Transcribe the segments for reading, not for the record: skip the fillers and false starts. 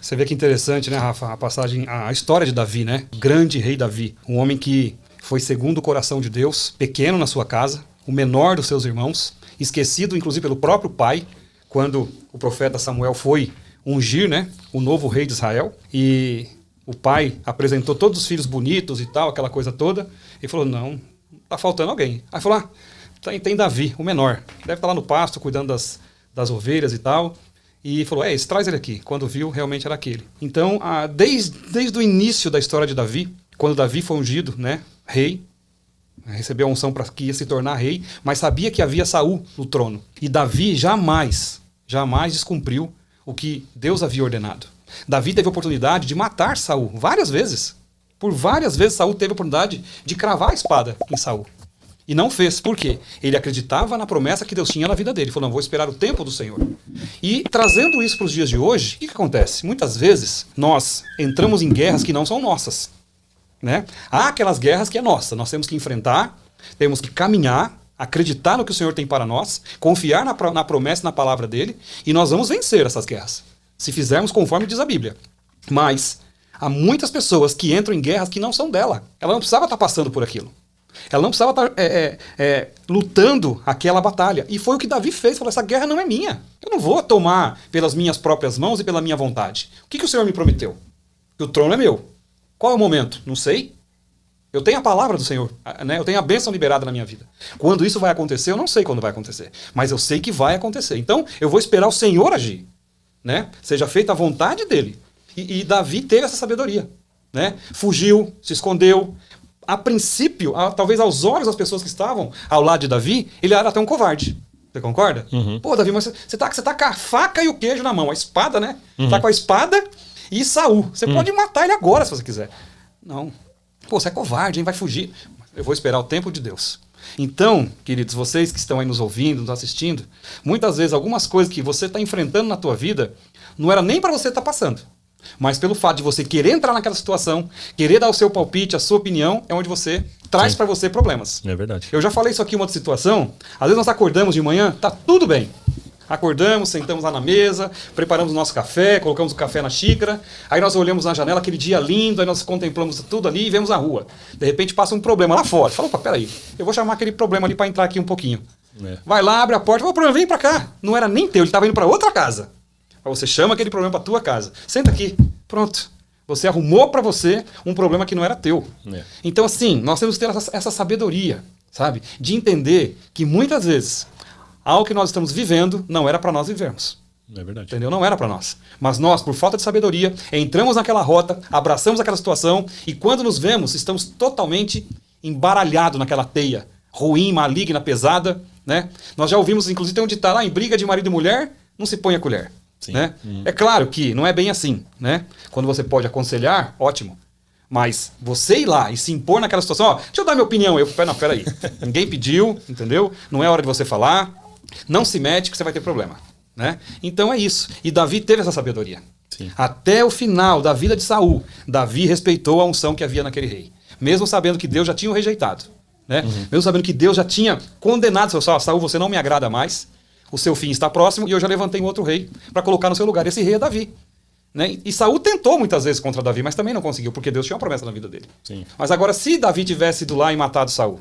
Você vê que interessante, né, Rafa, a passagem, a história de Davi, né? Grande rei Davi, um homem que foi segundo o coração de Deus, pequeno na sua casa, o menor dos seus irmãos, esquecido inclusive pelo próprio pai, quando o profeta Samuel foi ungir, né, o novo rei de Israel, e o pai apresentou todos os filhos bonitos e tal, aquela coisa toda, e falou, não, tá faltando alguém. Aí falou, tem Davi, o menor, deve estar lá no pasto, cuidando das ovelhas e tal. E falou, traz ele aqui. Quando viu, realmente era aquele. Então, desde o início da história de Davi, quando Davi foi ungido, né, rei, recebeu a unção para que ia se tornar rei, mas sabia que havia Saul no trono. E Davi jamais descumpriu o que Deus havia ordenado. Davi teve a oportunidade de matar Saul várias vezes. Por várias vezes Saul teve a oportunidade de cravar a espada em Saul. E não fez. Por quê? Ele acreditava na promessa que Deus tinha na vida dele. Ele falou, não, vou esperar o tempo do Senhor. E trazendo isso para os dias de hoje, o que acontece? Muitas vezes nós entramos em guerras que não são nossas. Né? Há aquelas guerras que é nossa. Nós temos que enfrentar, temos que caminhar, acreditar no que o Senhor tem para nós, confiar na promessa e na palavra dele, e nós vamos vencer essas guerras, se fizermos conforme diz a Bíblia. Mas há muitas pessoas que entram em guerras que não são dela. Ela não precisava estar passando por aquilo. Ela não precisava estar lutando aquela batalha. E foi o que Davi fez. Falou, essa guerra não é minha. Eu não vou tomar pelas minhas próprias mãos e pela minha vontade. O que o Senhor me prometeu? Que o trono é meu. Qual é o momento? Não sei. Eu tenho a palavra do Senhor, né? Eu tenho a bênção liberada na minha vida. Quando isso vai acontecer, eu não sei quando vai acontecer. Mas eu sei que vai acontecer. Então, eu vou esperar o Senhor agir. Né? Seja feita a vontade dele. E Davi teve essa sabedoria. Né? Fugiu, se escondeu. A princípio, talvez aos olhos das pessoas que estavam ao lado de Davi, ele era até um covarde. Você concorda? Uhum. Pô, Davi, mas você tá com a faca e o queijo na mão, a espada, né? Tá com a espada e Saul. Você pode matar ele agora se você quiser. Não. Pô, você é covarde, hein? Vai fugir. Eu vou esperar o tempo de Deus. Então, queridos, vocês que estão aí nos ouvindo, nos assistindo, muitas vezes algumas coisas que você está enfrentando na tua vida, não era nem para você estar passando. Mas pelo fato de você querer entrar naquela situação, querer dar o seu palpite, a sua opinião, é onde você traz para você problemas. É verdade. Eu já falei isso aqui em uma outra situação. Às vezes nós acordamos de manhã, tá tudo bem. Acordamos, sentamos lá na mesa, preparamos o nosso café, colocamos o café na xícara, aí nós olhamos na janela, aquele dia lindo, aí nós contemplamos tudo ali e vemos a rua. De repente passa um problema lá fora. Fala, opa, peraí, eu vou chamar aquele problema ali para entrar aqui um pouquinho. Vai lá, abre a porta, fala, o problema, vem para cá. Não era nem teu, ele estava indo para outra casa. Aí você chama aquele problema para tua casa. Senta aqui. Pronto. Você arrumou para você um problema que não era teu. Então, assim, nós temos que ter essa sabedoria, sabe? De entender que muitas vezes algo que nós estamos vivendo não era para nós vivermos. É verdade. Entendeu? Não era para nós. Mas nós, por falta de sabedoria, entramos naquela rota, abraçamos aquela situação e quando nos vemos, estamos totalmente embaralhados naquela teia ruim, maligna, pesada, né? Nós já ouvimos, inclusive, tem um ditado lá, em briga de marido e mulher, não se põe a colher. Né? É claro que não é bem assim, né? Quando você pode aconselhar, ótimo. Mas você ir lá e se impor naquela situação, ó, deixa eu dar minha opinião. Não, peraí. Ninguém pediu, entendeu? Não é hora de você falar. Não se mete que você vai ter problema, né? Então é isso. E Davi teve essa sabedoria. Sim. Até o final da vida de Saul, Davi respeitou a unção que havia naquele rei. Mesmo sabendo que Deus já tinha o rejeitado, né? Mesmo sabendo que Deus já tinha condenado. Saul, você não me agrada mais. O seu fim está próximo e eu já levantei um outro rei para colocar no seu lugar. Esse rei é Davi. Né? E Saul tentou muitas vezes contra Davi, mas também não conseguiu, porque Deus tinha uma promessa na vida dele. Sim. Mas agora, se Davi tivesse ido lá e matado Saul,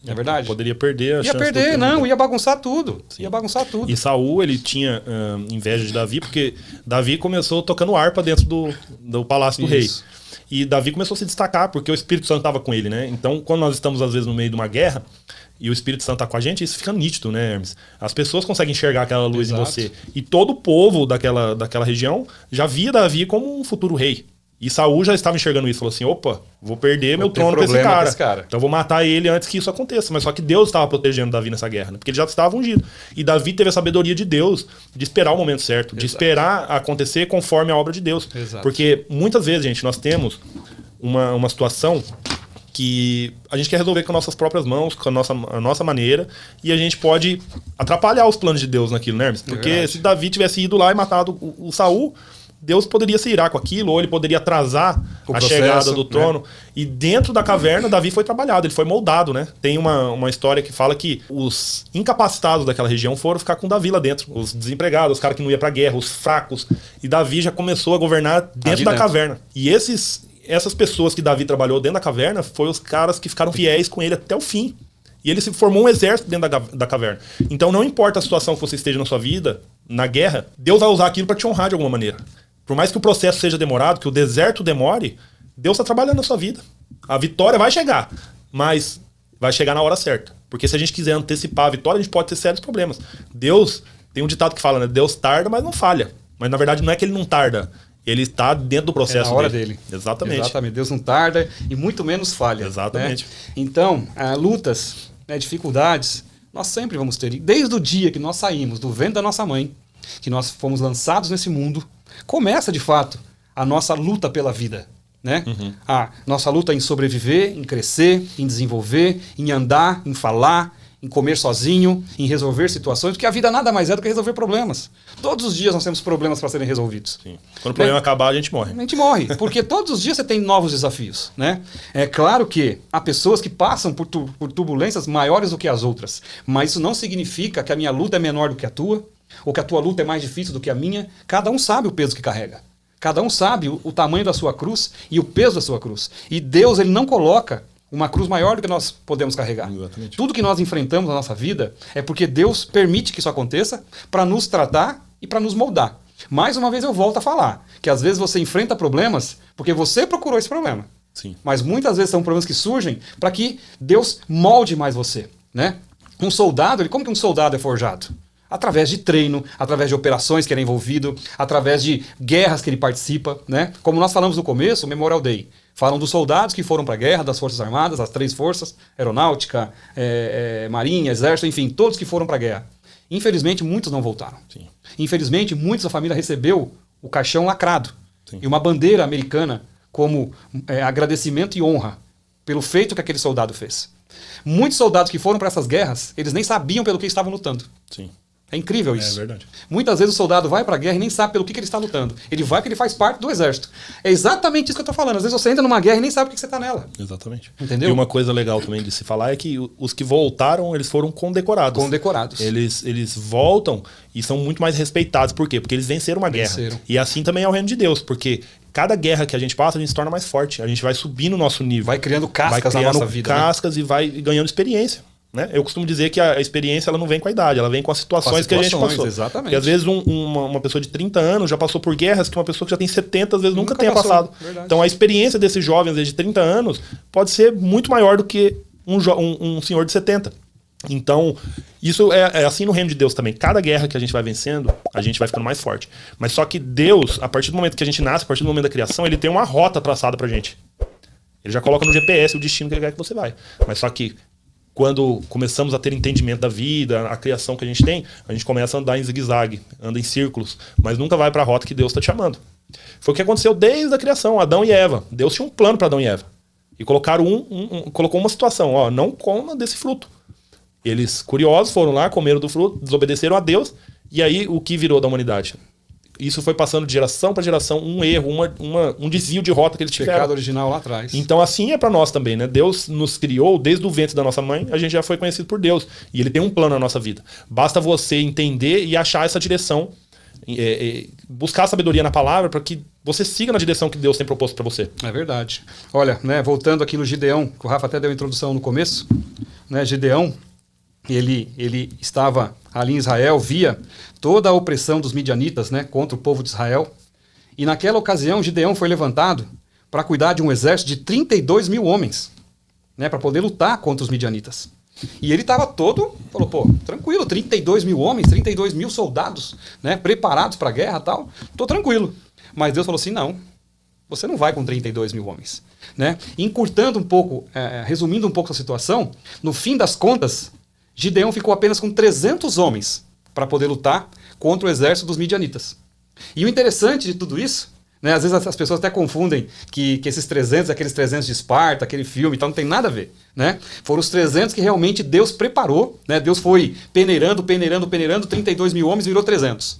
não é verdade? Poderia perder a chance. Ia perder, não, ia bagunçar tudo. Sim. Ia bagunçar tudo. E Saul, ele tinha inveja de Davi, porque Davi começou tocando harpa dentro do palácio do rei. E Davi começou a se destacar, porque o Espírito Santo estava com ele, né? Então, quando nós estamos, às vezes, no meio de uma guerra, e o Espírito Santo está com a gente, isso fica nítido, né, Hermes? As pessoas conseguem enxergar aquela luz em você. E todo o povo daquela região já via Davi como um futuro rei. E Saul já estava enxergando isso. Falou assim, opa, vou perder meu trono para esse cara. Então vou matar ele antes que isso aconteça. Mas só que Deus estava protegendo Davi nessa guerra, né? Porque ele já estava ungido. E Davi teve a sabedoria de Deus de esperar o momento certo, de esperar acontecer conforme a obra de Deus. Porque muitas vezes, gente, nós temos uma situação que a gente quer resolver com nossas próprias mãos, com a nossa maneira, e a gente pode atrapalhar os planos de Deus naquilo, né, Hermes? Porque se Davi tivesse ido lá e matado o Saul, Deus poderia se irar com aquilo, ou ele poderia atrasar a chegada do trono. Né? E dentro da caverna, Davi foi trabalhado, ele foi moldado, né? Tem uma história que fala que os incapacitados daquela região foram ficar com Davi lá dentro. Os desempregados, os caras que não iam pra guerra, os fracos. E Davi já começou a governar dentro da caverna. E essas pessoas que Davi trabalhou dentro da caverna foram os caras que ficaram fiéis com ele até o fim. E ele se formou um exército dentro da caverna. Então não importa a situação que você esteja na sua vida, na guerra, Deus vai usar aquilo para te honrar de alguma maneira. Por mais que o processo seja demorado, que o deserto demore, Deus está trabalhando na sua vida. A vitória vai chegar, mas vai chegar na hora certa. Porque se a gente quiser antecipar a vitória, a gente pode ter sérios problemas. Deus, tem um ditado que fala, né? Deus tarda, mas não falha. Mas na verdade não é que ele não tarda. Ele está dentro do processo na hora dele. Exatamente. Exatamente. Deus não tarda e muito menos falha. Exatamente. Né? Então, lutas, né, dificuldades, nós sempre vamos ter. Desde o dia que nós saímos do ventre da nossa mãe, que nós fomos lançados nesse mundo, começa de fato a nossa luta pela vida. Né? A nossa luta em sobreviver, em crescer, em desenvolver, em andar, em falar, em comer sozinho, em resolver situações, porque a vida nada mais é do que resolver problemas. Todos os dias nós temos problemas para serem resolvidos. Sim. Quando o problema acabar, a gente morre. A gente morre, porque todos os dias você tem novos desafios. Né? É claro que há pessoas que passam por turbulências maiores do que as outras, mas isso não significa que a minha luta é menor do que a tua, ou que a tua luta é mais difícil do que a minha. Cada um sabe o peso que carrega. Cada um sabe o tamanho da sua cruz e o peso da sua cruz. E Deus, ele não coloca uma cruz maior do que nós podemos carregar. Exatamente. Tudo que nós enfrentamos na nossa vida é porque Deus permite que isso aconteça para nos tratar e para nos moldar. Mais uma vez eu volto a falar que às vezes você enfrenta problemas porque você procurou esse problema. Sim. Mas muitas vezes são problemas que surgem para que Deus molde mais você. Né? Um soldado, como que um soldado é forjado? Através de treino, através de operações que ele é envolvido, através de guerras que ele participa. Né? Como nós falamos no começo, o Memorial Day. Falam dos soldados que foram para a guerra, das Forças Armadas, as 3 forças, aeronáutica, marinha, exército, enfim, todos que foram para a guerra. Infelizmente, muitos não voltaram. Sim. Infelizmente, muitos da família recebeu o caixão lacrado. Sim. E uma bandeira americana como agradecimento e honra pelo feito que aquele soldado fez. Muitos soldados que foram para essas guerras, eles nem sabiam pelo que estavam lutando. Sim. É incrível isso. É verdade. Muitas vezes o soldado vai para a guerra e nem sabe pelo que ele está lutando. Ele vai porque ele faz parte do exército. É exatamente isso que eu estou falando. Às vezes você entra numa guerra e nem sabe por que você está nela. Exatamente. Entendeu? E uma coisa legal também de se falar é que os que voltaram, eles foram condecorados. Condecorados. Eles voltam e são muito mais respeitados. Por quê? Porque eles venceram uma guerra. E assim também é o reino de Deus, porque cada guerra que a gente passa, a gente se torna mais forte. A gente vai subindo o nosso nível. Vai criando cascas na nossa vida. Cascas, né? E vai ganhando experiência. Né? Eu costumo dizer que a experiência ela não vem com a idade, ela vem com as situações que a gente passou. Exatamente. Porque às vezes uma pessoa de 30 anos já passou por guerras que uma pessoa que já tem 70 às vezes nunca tenha passado. Verdade. Então a experiência desses jovens de 30 anos pode ser muito maior do que um senhor de 70. Então, isso é assim no reino de Deus também. Cada guerra que a gente vai vencendo, a gente vai ficando mais forte. Mas só que Deus, a partir do momento que a gente nasce, a partir do momento da criação, ele tem uma rota traçada pra gente. Ele já coloca no GPS o destino que ele quer que você vai. Mas só que quando começamos a ter entendimento da vida, a criação que a gente começa a andar em zigue-zague, anda em círculos, mas nunca vai para a rota que Deus está te chamando. Foi o que aconteceu desde a criação, Adão e Eva. Deus tinha um plano para Adão e Eva. E colocaram colocou uma situação, ó, não coma desse fruto. Eles, curiosos, foram lá, comeram do fruto, desobedeceram a Deus, e aí o que virou da humanidade? Isso foi passando de geração para geração, um erro, um desvio de rota que eles tiveram. Pecado original lá atrás. Então assim é para nós também, né? Deus nos criou desde o ventre da nossa mãe, a gente já foi conhecido por Deus. E Ele tem um plano na nossa vida. Basta você entender e achar essa direção, buscar sabedoria na palavra para que você siga na direção que Deus tem proposto para você. É verdade. Olha, né, voltando aqui no Gideão, que o Rafa até deu a introdução no começo, né, Gideão, ele estava ali em Israel, via toda a opressão dos midianitas, né, contra o povo de Israel. E naquela ocasião, Gideão foi levantado para cuidar de um exército de 32 mil homens, né, para poder lutar contra os midianitas. E ele estava falou, pô, tranquilo, 32 mil homens, 32 mil soldados, né, preparados para a guerra e tal, tô tranquilo. Mas Deus falou assim, não, você não vai com 32 mil homens. Né? Encurtando um pouco, resumindo um pouco a situação, no fim das contas, Gideão ficou apenas com 300 homens para poder lutar contra o exército dos midianitas. E o interessante de tudo isso, né, às vezes as pessoas até confundem que esses 300, aqueles 300 de Esparta, aquele filme e tal, não tem nada a ver. Né? Foram os 300 que realmente Deus preparou, né? Deus foi peneirando, 32 mil homens, virou 300.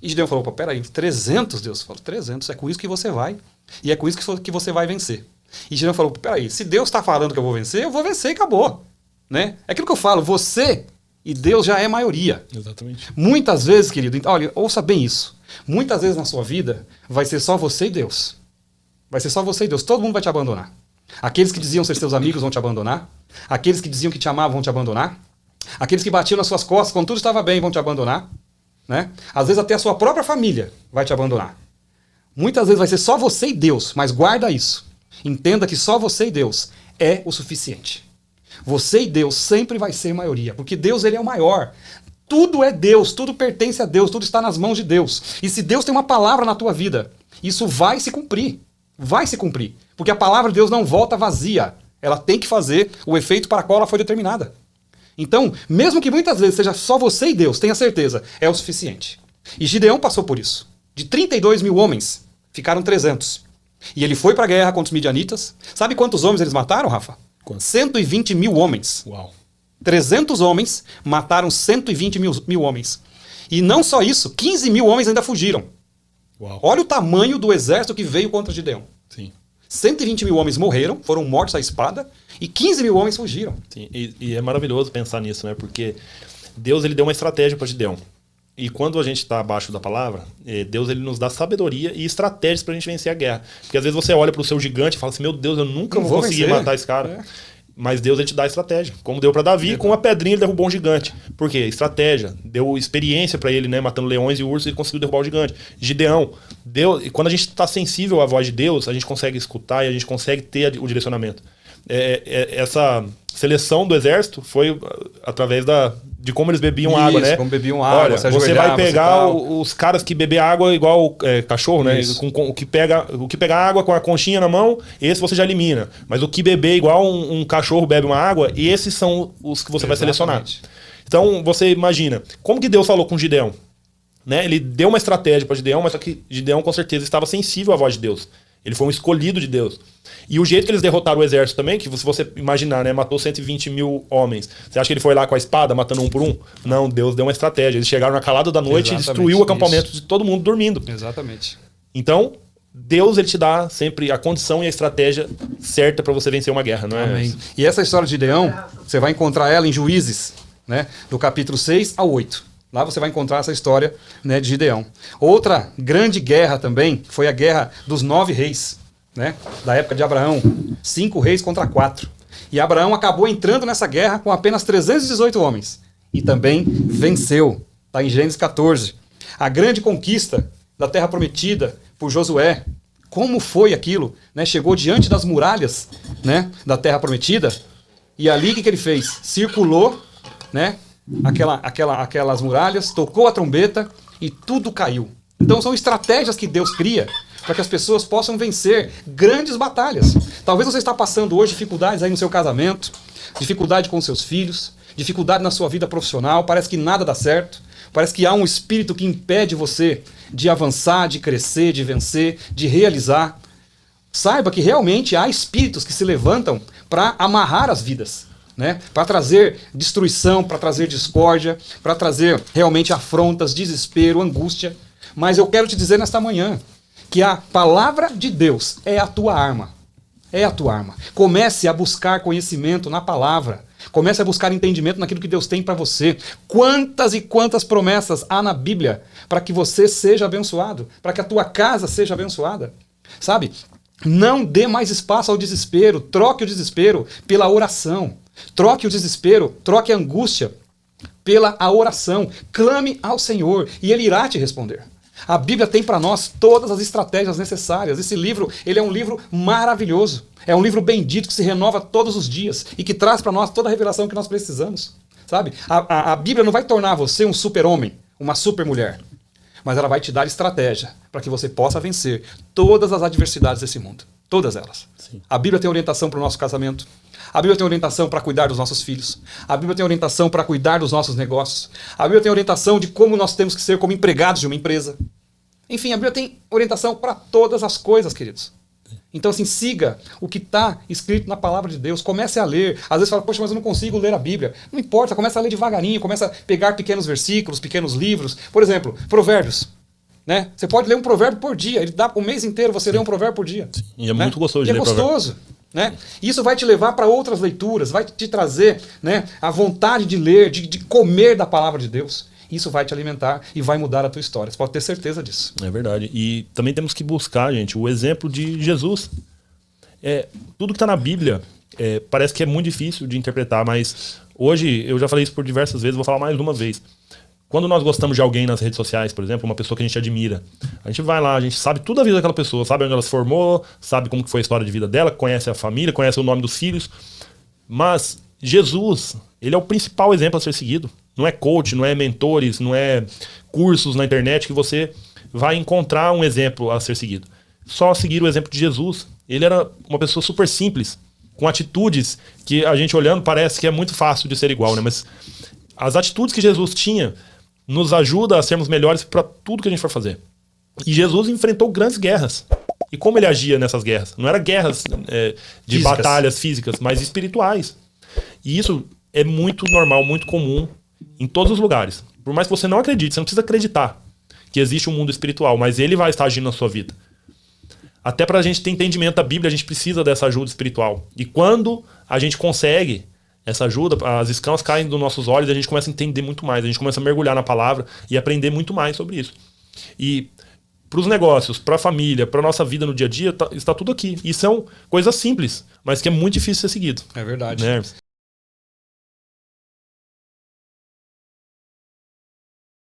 E Gideão falou, peraí, 300, Deus? Falou, 300, é com isso que você vai. E é com isso que você vai vencer. E Gideão falou, peraí, se Deus está falando que eu vou vencer e acabou. Né? É aquilo que eu falo, você e Deus já é maioria. Exatamente. Muitas vezes, querido, olha, ouça bem isso. Muitas vezes na sua vida vai ser só você e Deus. Vai ser só você e Deus. Todo mundo vai te abandonar. Aqueles que diziam ser seus amigos vão te abandonar. Aqueles que diziam que te amavam vão te abandonar. Aqueles que batiam nas suas costas quando tudo estava bem vão te abandonar. Né? Às vezes até a sua própria família vai te abandonar. Muitas vezes vai ser só você e Deus, mas guarda isso. Entenda que só você e Deus é o suficiente. Você e Deus sempre vai ser maioria, porque Deus ele é o maior. Tudo é Deus, tudo pertence a Deus, tudo está nas mãos de Deus. E se Deus tem uma palavra na tua vida, isso vai se cumprir. Vai se cumprir. Porque a palavra de Deus não volta vazia. Ela tem que fazer o efeito para o qual ela foi determinada. Então, mesmo que muitas vezes seja só você e Deus, tenha certeza, é o suficiente. E Gideão passou por isso. De 32 mil homens, ficaram 300. E ele foi para a guerra contra os midianitas. Sabe quantos homens eles mataram, Rafa? Quanto? 120 mil homens. Uau. 300 homens mataram 120 mil homens. E não só isso, 15 mil homens ainda fugiram. Uau. Olha o tamanho do exército que veio contra Gideão. Sim. 120 mil homens morreram, foram mortos à espada, e 15 mil homens fugiram. Sim. E é maravilhoso pensar nisso, né? Porque Deus ele deu uma estratégia para Gideão. E quando a gente está abaixo da palavra, Deus ele nos dá sabedoria e estratégias para a gente vencer a guerra. Porque às vezes você olha para o seu gigante e fala assim, meu Deus, eu nunca vou conseguir vencer. matar esse cara. É. Mas Deus ele te dá estratégia. Como deu para Davi, com uma pedrinha ele derrubou um gigante. Por quê? Estratégia. Deu experiência para ele, né? Matando leões e ursos, ele conseguiu derrubar o gigante. Gideão. Deus, e quando a gente está sensível à voz de Deus, a gente consegue escutar e a gente consegue ter o direcionamento. Essa seleção do exército foi através de como eles bebiam Isso, água, né? Como bebiam água, Olha, você vai pegar os caras que bebem água igual cachorro, né? O que pega água com a conchinha na mão, esse você já elimina. Mas o que beber igual um cachorro bebe uma água, e esses são os que você vai selecionar. Então, você imagina, como que Deus falou com Gideão? Né? Ele deu uma estratégia para Gideão, mas só que Gideão com certeza estava sensível à voz de Deus. Ele foi um escolhido de Deus. E o jeito que eles derrotaram o exército também, que se você imaginar, né, matou 120 mil homens. Você acha que ele foi lá com a espada, matando um por um? Não, Deus deu uma estratégia. Eles chegaram na calada da noite e destruiu o acampamento de todo mundo dormindo. Exatamente. Então, Deus ele te dá sempre a condição e a estratégia certa para você vencer uma guerra, não é? Amém. E essa história de Gideão, você vai encontrar ela em Juízes, né, do capítulo 6 ao 8. Lá você vai encontrar essa história, né, de Gideão. Outra grande guerra também foi a guerra dos 9 reis, né, da época de Abraão. 5 reis contra 4. E Abraão acabou entrando nessa guerra com apenas 318 homens. E também venceu. Está em Gênesis 14. A grande conquista da Terra Prometida por Josué. Como foi aquilo? Né? Chegou diante das muralhas, né, da Terra Prometida. E ali o que ele fez? Circulou, né, aquelas muralhas, tocou a trombeta e tudo caiu. Então são estratégias que Deus cria para que as pessoas possam vencer grandes batalhas. Talvez você está passando hoje dificuldades aí no seu casamento, dificuldade com seus filhos, dificuldade na sua vida profissional, parece que nada dá certo, parece que há um espírito que impede você de avançar, de crescer, de vencer, de realizar. Saiba que realmente há espíritos que se levantam para amarrar as vidas, né? Para trazer destruição, para trazer discórdia, para trazer realmente afrontas, desespero, angústia. Mas eu quero te dizer nesta manhã que a palavra de Deus é a tua arma. É a tua arma. Comece a buscar conhecimento na palavra. Comece a buscar entendimento naquilo que Deus tem para você. Quantas e quantas promessas há na Bíblia para que você seja abençoado, para que a tua casa seja abençoada. Sabe? Não dê mais espaço ao desespero. Troque o desespero pela oração. Troque o desespero, troque a angústia pela a oração. Clame ao Senhor e Ele irá te responder. A Bíblia tem para nós todas as estratégias necessárias. Esse livro, ele é um livro maravilhoso. É um livro bendito que se renova todos os dias e que traz para nós toda a revelação que nós precisamos. Sabe? A Bíblia não vai tornar você um super-homem, uma super-mulher, mas ela vai te dar estratégia para que você possa vencer todas as adversidades desse mundo. Todas elas. Sim. A Bíblia tem orientação para o nosso casamento. A Bíblia tem orientação para cuidar dos nossos filhos. A Bíblia tem orientação para cuidar dos nossos negócios. A Bíblia tem orientação de como nós temos que ser como empregados de uma empresa. Enfim, a Bíblia tem orientação para todas as coisas, queridos. Então, assim, siga o que está escrito na palavra de Deus. Comece a ler. Às vezes fala, poxa, mas eu não consigo ler a Bíblia. Não importa, começa a ler devagarinho, começa a pegar pequenos versículos, pequenos livros. Por exemplo, Provérbios. Né? Você pode ler um provérbio por dia. Ele dá o mês inteiro você ler um provérbio por dia. E é muito gostoso de ler provérbio. É gostoso. Né? Isso vai te levar para outras leituras, vai te trazer, né, a vontade de ler, de comer da palavra de Deus. Isso vai te alimentar e vai mudar a tua história. Você pode ter certeza disso. É verdade. E também temos que buscar, gente, o exemplo de Jesus. Tudo que está na Bíblia parece que é muito difícil de interpretar, mas hoje, eu já falei isso por diversas vezes, vou falar mais uma vez. Quando nós gostamos de alguém nas redes sociais, por exemplo, uma pessoa que a gente admira, a gente vai lá, a gente sabe toda a vida daquela pessoa, sabe onde ela se formou, sabe como que foi a história de vida dela, conhece a família, conhece o nome dos filhos. Mas Jesus, ele é o principal exemplo a ser seguido. Não é coach, não é mentores, não é cursos na internet que você vai encontrar um exemplo a ser seguido. Só seguir o exemplo de Jesus. Ele era uma pessoa super simples, com atitudes que a gente olhando parece que é muito fácil de ser igual, né? Mas as atitudes que Jesus tinha nos ajuda a sermos melhores para tudo que a gente for fazer. E Jesus enfrentou grandes guerras. E como ele agia nessas guerras? Não eram guerras de batalhas físicas, mas espirituais. E isso é muito normal, muito comum em todos os lugares. Por mais que você não acredite, você não precisa acreditar que existe um mundo espiritual, mas ele vai estar agindo na sua vida. Até para a gente ter entendimento da Bíblia, a gente precisa dessa ajuda espiritual. E quando a gente consegue essa ajuda, as escamas caem dos nossos olhos e a gente começa a entender muito mais, a gente começa a mergulhar na palavra e aprender muito mais sobre isso. E para os negócios, para a família, para a nossa vida no dia a dia, está tudo aqui. E são coisas simples, mas que é muito difícil ser seguido. É verdade. Né?